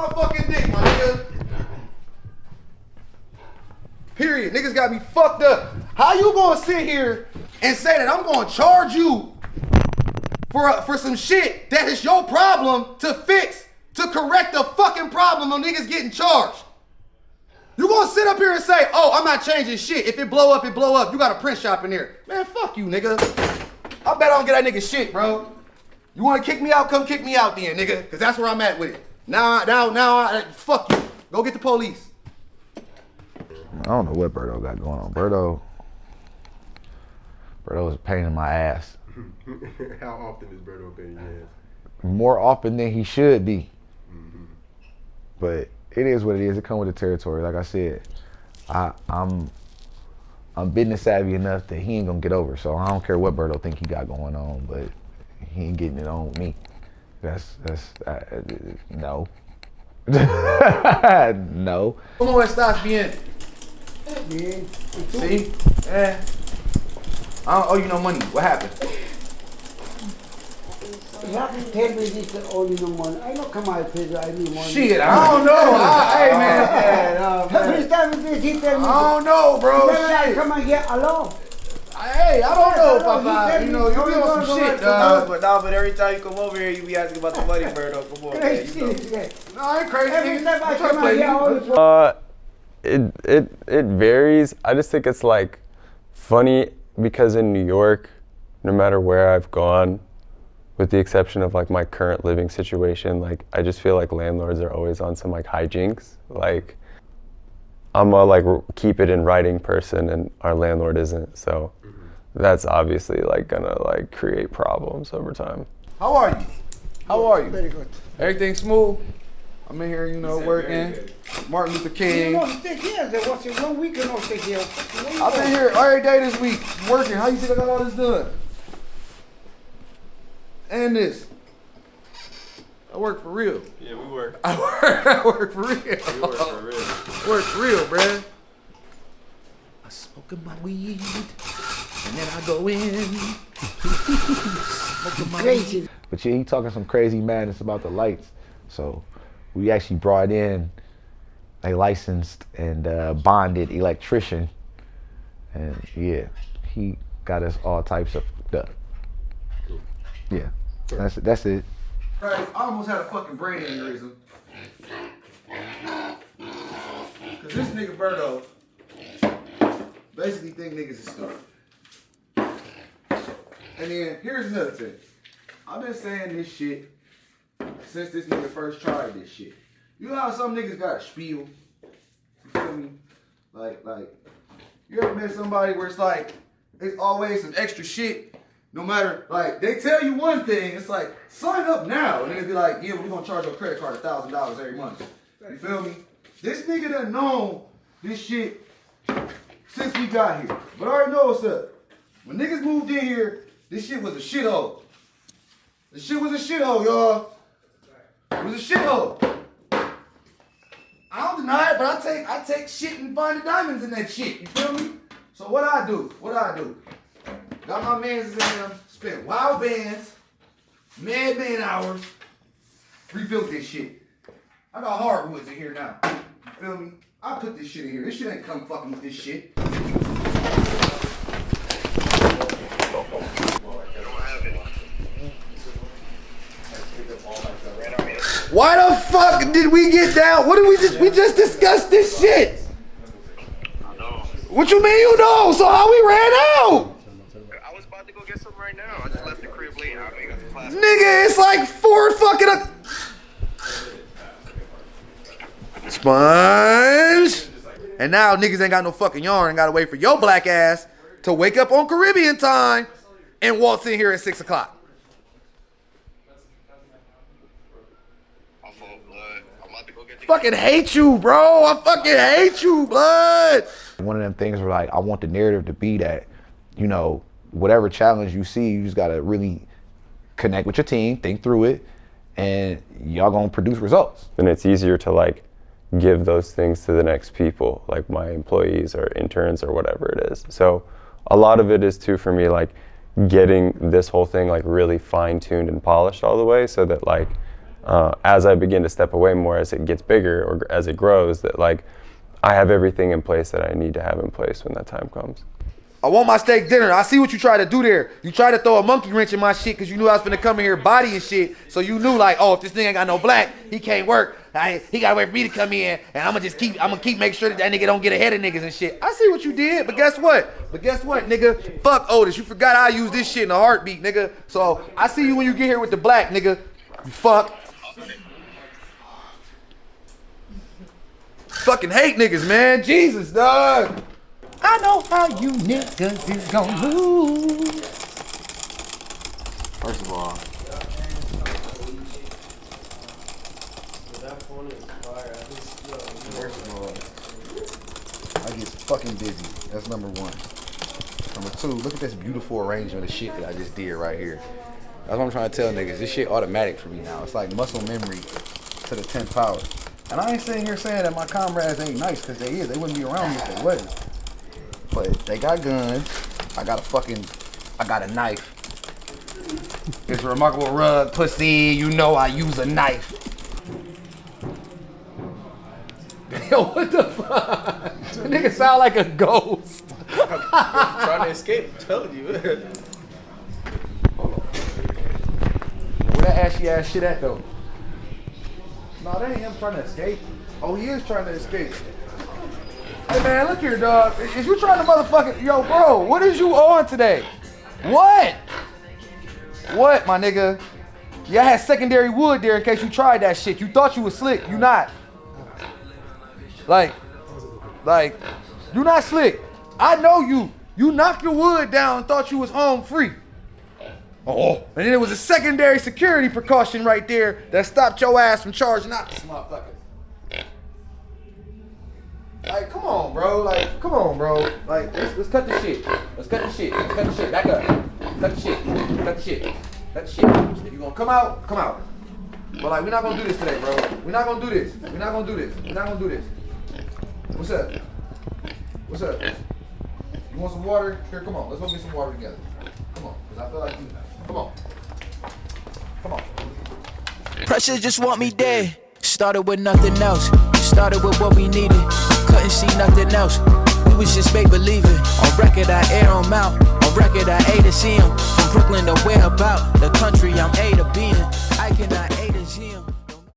my fucking dick, my nigga. Period. Niggas got me fucked up. How you gonna sit here and say that I'm gonna charge you for some shit that is your problem to fix, to correct the fucking problem of niggas getting charged? You gonna sit up here and say, oh, I'm not changing shit. If it blow up, it blow up. You got a print shop in there. Man, fuck you, nigga. I bet I don't get that nigga shit, bro. You wanna kick me out? Come kick me out then, nigga. Cause that's where I'm at with it. Now, fuck you. Go get the police. I don't know what Berto got going on. Berto is a pain in my ass. How often is Berto a pain in your ass? More often than he should be. Mm-hmm. But it is what it is. It comes with the territory. Like I said, I'm business savvy enough that he ain't gonna get over. So I don't care what Berto think he got going on, but he ain't getting it on with me. That's no. No. ¿Cómo estás bien? Bien. See? I don't owe you no money. What happened? You have to tell me this only no money. I know come out pay I need money. Shit, I don't know. Hey, man. Every time this he tell me. I don't know, bro. Then I Shit. come and get alone. Hey, I don't know, Papa. You know, you be on some shit, dog. But every time you come over here, you be asking about the money, Berto. Come on, man. You know. No, I ain't crazy. Every time I I'm trying to come and play get you. alone. It varies. I just think it's like funny because in New York, no matter where I've gone, with the exception of like my current living situation, like I just feel like landlords are always on some like hijinks. Like I'm a like keep it in writing person, and our landlord isn't. So that's obviously like gonna like create problems over time. How are you? How are you? Very good. Everything smooth? I'm in here, you know, working. Martin Luther You King. know, stay here. There was 1 week and no stay here. I've been here every day this week working. How you think I got all this done? And this. I work for real. Yeah, we work. I work for real. We work for real. Work for real, bruh. I smoke my weed, and then I go in. Smoking my Crazy. weed. But yeah, he talking some crazy madness about the lights. So we actually brought in a licensed and bonded electrician. And yeah, he got us all types of stuff. Cool. Yeah, that's it. Right, I almost had a fucking brain aneurysm. Cause this nigga Berto basically think niggas is stupid. And then here's another thing. I've been saying this shit since this nigga first tried this shit. You know how some niggas got a spiel? You feel me? Like, you ever met somebody where it's like, there's always some extra shit? No matter, like, they tell you one thing, it's like, sign up now. And then they be like, yeah, we're gonna charge your credit card $1,000 every month. You feel me? This nigga done known this shit since we got here. But I already know what's up. When niggas moved in here, this shit was a shithole. This shit was a shithole, y'all. It was a shithole. I don't deny it, but I take shit and find the diamonds in that shit. You feel me? So what I do? Got my mans in there, spent wild bands, madman hours, rebuilt this shit. I got hardwoods in here now. You feel me? I put this shit in here. This shit ain't come fucking with this shit. Why the fuck did we get down? What did we just discussed this shit? What you mean you know? So how we ran out? I was about to go get some right now. I just left the crib late. I got the class. Nigga, it's like 4 fucking sponge. And now niggas ain't got no fucking yarn. Gotta wait for your black ass to wake up on Caribbean time and waltz in here at 6 o'clock. Fucking hate you, bro. I fucking hate you, blood. One of them things where like, I want the narrative to be that, you know, whatever challenge you see, you just gotta really connect with your team, think through it, and y'all gonna produce results. And it's easier to like give those things to the next people, like my employees or interns or whatever it is. So a lot of it is too for me like getting this whole thing like really fine-tuned and polished all the way so that like as I begin to step away more, as it gets bigger or as it grows, that like I have everything in place that I need to have in place when that time comes. I want my steak dinner. I see what you try to do there. You try to throw a monkey wrench in my shit because you knew I was finna come in here body and shit. So you knew like, oh, if this thing ain't got no black, he can't work. He gotta wait for me to come in, and I'm gonna keep making sure that nigga don't get ahead of niggas and shit. I see what you did, but guess what? Nigga? Fuck Otis. You forgot I use this shit in a heartbeat, nigga. So I see you when you get here with the black, nigga. You fuck. Fucking hate niggas, man. Jesus, dog. I know how you niggas is gonna lose. First of all, I get fucking busy. That's number one. Number two, look at this beautiful arrangement of shit that I just did right here. That's what I'm trying to tell niggas. This shit automatic for me now. It's like muscle memory to the 10th power. And I ain't sitting here saying that my comrades ain't nice, because they is. They wouldn't be around me if they wasn't. But they got guns. I got a knife. It's a remarkable rug, pussy. You know I use a knife. Yo, what the fuck? That nigga sound like a ghost. Trying to escape, I'm telling you. Hold on. Where that ashy ass shit at though? No, that ain't him trying to escape. Oh, he is trying to escape. Hey man, look here, dog. Is you trying to motherfucking... Yo, bro, what is you on today? What? What, my nigga? Yeah, I had secondary wood there in case you tried that shit. You thought you was slick. You not. Like, you not slick. I know you. You knocked your wood down and thought you was home free. Oh, and then there was a secondary security precaution right there that stopped your ass from charging out this motherfucker. Like, come on, bro. Like, come on, bro. Like, let's cut the shit. Let's cut the shit. Let's cut the shit. Back up. Cut the shit. Cut the shit. Cut the shit. If you gonna come out, come out. But like, we're not gonna do this today, bro. We're not gonna do this. We're not gonna do this. We're not gonna do this. What's up? What's up? You want some water? Here, come on. Let's go get some water together. Come on, because I feel like you. Come on. Come on. Pressure just want me dead. Started with nothing else. Started with what we needed. Couldn't see nothing else. We was just make believing. On record I air 'em out. On record I A to C 'em. From Brooklyn to where about the country I'm A to B in. I cannot A to Z 'em.